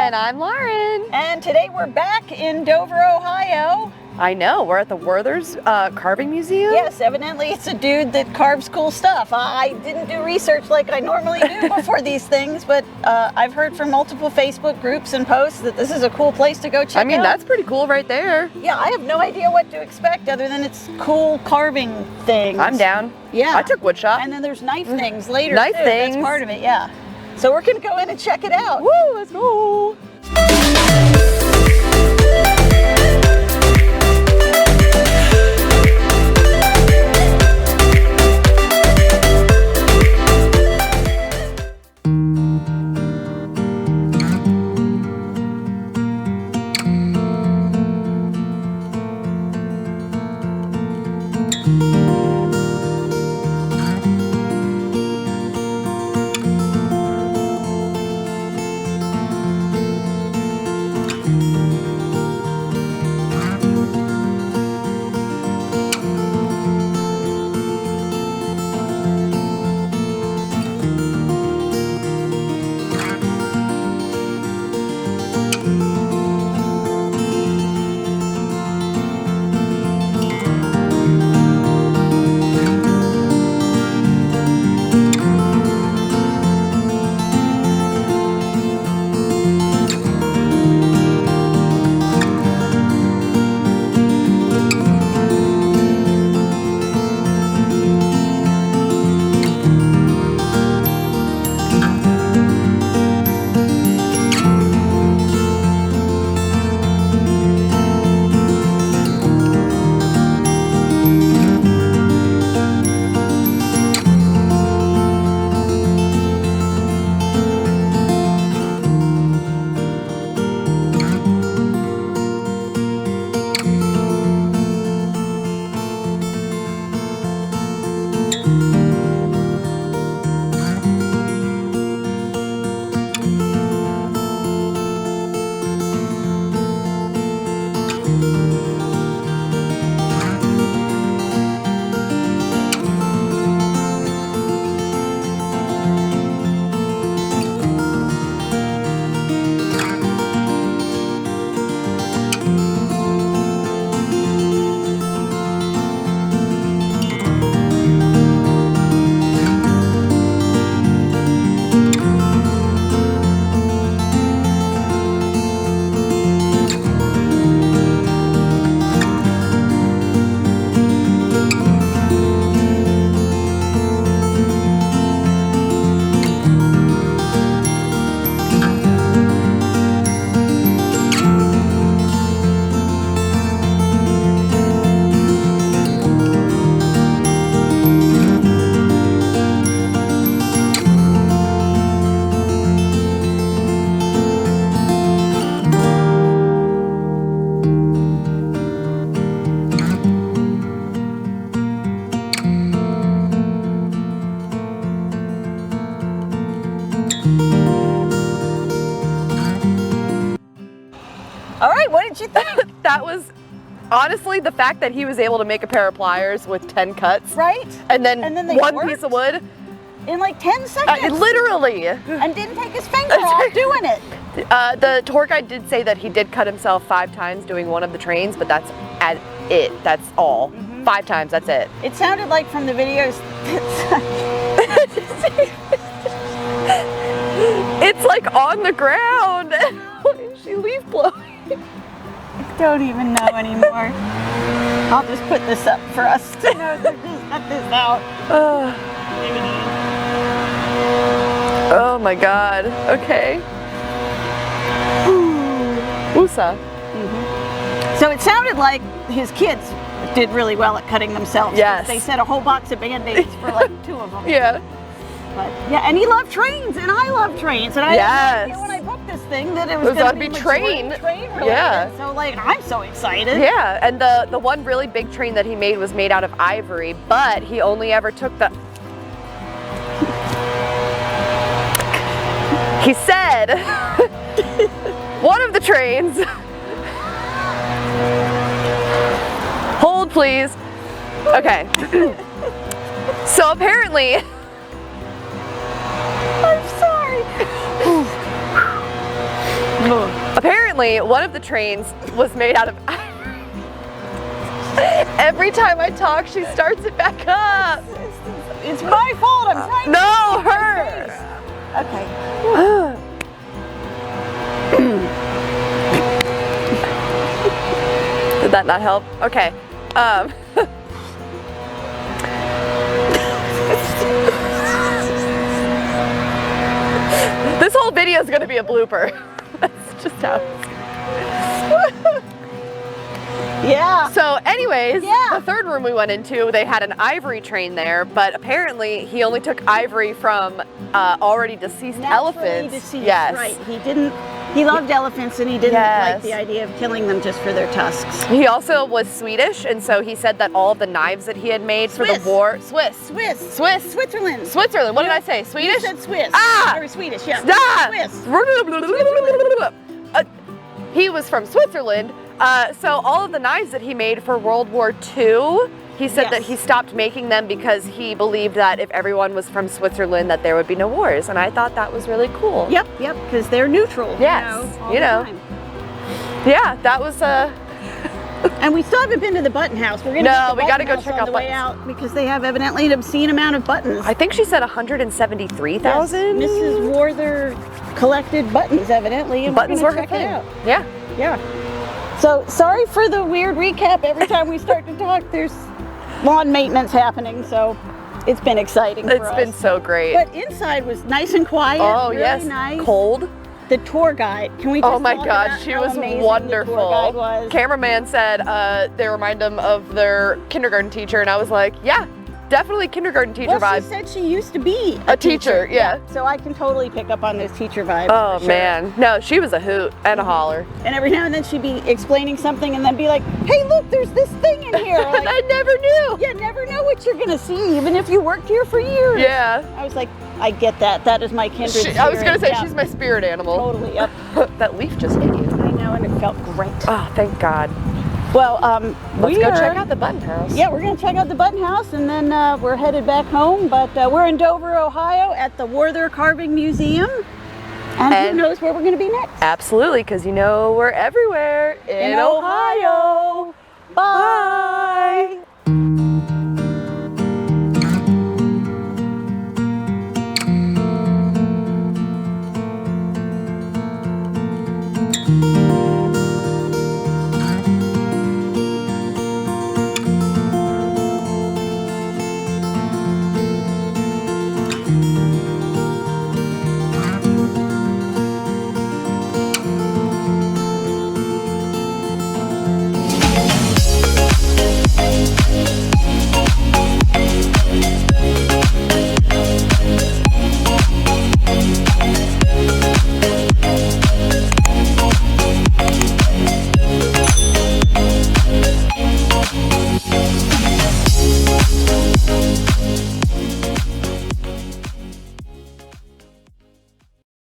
And I'm Lauren. And today we're back in Dover, Ohio. I know, we're at the Warther's Carving Museum. Yes, evidently it's a dude that carves cool stuff. I didn't do research like I normally do before these things, but I've heard from multiple Facebook groups and posts that this is a cool place to go check out. I mean, that's pretty cool right there. Yeah, I have no idea what to expect other than it's cool carving things. I'm down. Yeah. I took wood shop. And then there's knife things later. Knife too. things. That's part of it, yeah. So we're gonna go in and check it out. Woo, let's go. All right, what did you think? That was, honestly, the fact that he was able to make a pair of pliers with 10 cuts. Right? And then they one worked piece of wood. in like 10 seconds. Literally. And didn't take his finger off doing it. The tour guide did say that he did cut himself 5 times doing one of the trains, but that's it. That's all. 5 times, that's it. It sounded like from the videos. It's like on the ground. Why is she leaf blowing? I don't even know anymore. I'll just put this up for us to know to just cut this out. Oh my god. Okay. Woosah. So it sounded like his kids did really well at cutting themselves. Yes. They set a whole box of Band-Aids for like 2 of them. Yeah. But yeah, and he loved trains, and I love trains, and I had no idea when I booked this thing that it was going to be train related. Yeah. So like, I'm so excited. Yeah, and the one really big train that he made was made out of ivory, but he only ever took the. He said one of the trains. Hold, please. Okay. So apparently. I'm sorry. apparently one of the trains was made out of every time I talk, she starts it back up. It's my fault. I'm trying No, to her. Okay. Did that not help? Okay. This whole video is going to be a blooper. That's just how it's. Yeah. So anyways, Yeah. the third room we went into, they had an ivory train there, but apparently he only took ivory from already deceased Naturally elephants. deceased, Yes. right. He loved elephants and he didn't Yes. like the idea of killing them just for their tusks. He also was Swedish, and so he said that all of the knives that he had made for the Swiss. war, Switzerland. Switzerland. What did I say? Swedish? You said Swiss. Ah! Or Swedish, yeah. Ah! Swiss. He was from Switzerland, so all of the knives that he made for World War II, he said that Yes. he stopped making them because he believed that if everyone was from Switzerland that there would be no wars, and I thought that was really cool. Yep, because they're neutral. Yes, all you the know. time. Yeah, that was And we still haven't been to the button house. We're gonna No, get the we gotta button go house check on out the way buttons. out because they have evidently an obscene amount of buttons. I think she said 173,000. Yes, Mrs. Warther collected buttons evidently, and Buttons we're were her gonna check it thing. out. Yeah. Yeah. So sorry for the weird recap. Every time we start to talk, there's lawn maintenance happening. So it's been exciting. It's for been us. so great. But inside was nice and quiet. Oh really yes, nice. cold. The tour guide. Can we? Just Oh my talk God, about she how was amazing wonderful. The tour guide was? Cameraman said they remind him of their kindergarten teacher, and I was like, yeah, definitely kindergarten teacher Well, vibe. she said she used to be A teacher, yeah. So I can totally pick up on those teacher vibes. Oh for sure. man, no, she was a hoot and a holler. And every now and then she'd be explaining something and then be like, hey, look, there's this thing in here. And Like, I never knew. you never know what you're going to see, even if you worked here for years. Yeah. I was like, I get that. That is my kindred spirit. I was gonna say Yeah. she's my spirit animal. Totally, yep. That leaf just hit you. I know, and it felt great. Oh, thank God. Well, Let's go check out the button house. Yeah, we're going to check out the button house, and then we're headed back home. But we're in Dover, Ohio, at the Warther Carving Museum. And who And- knows where we're going to be next? Absolutely, because you know we're everywhere in Ohio. Bye. Bye.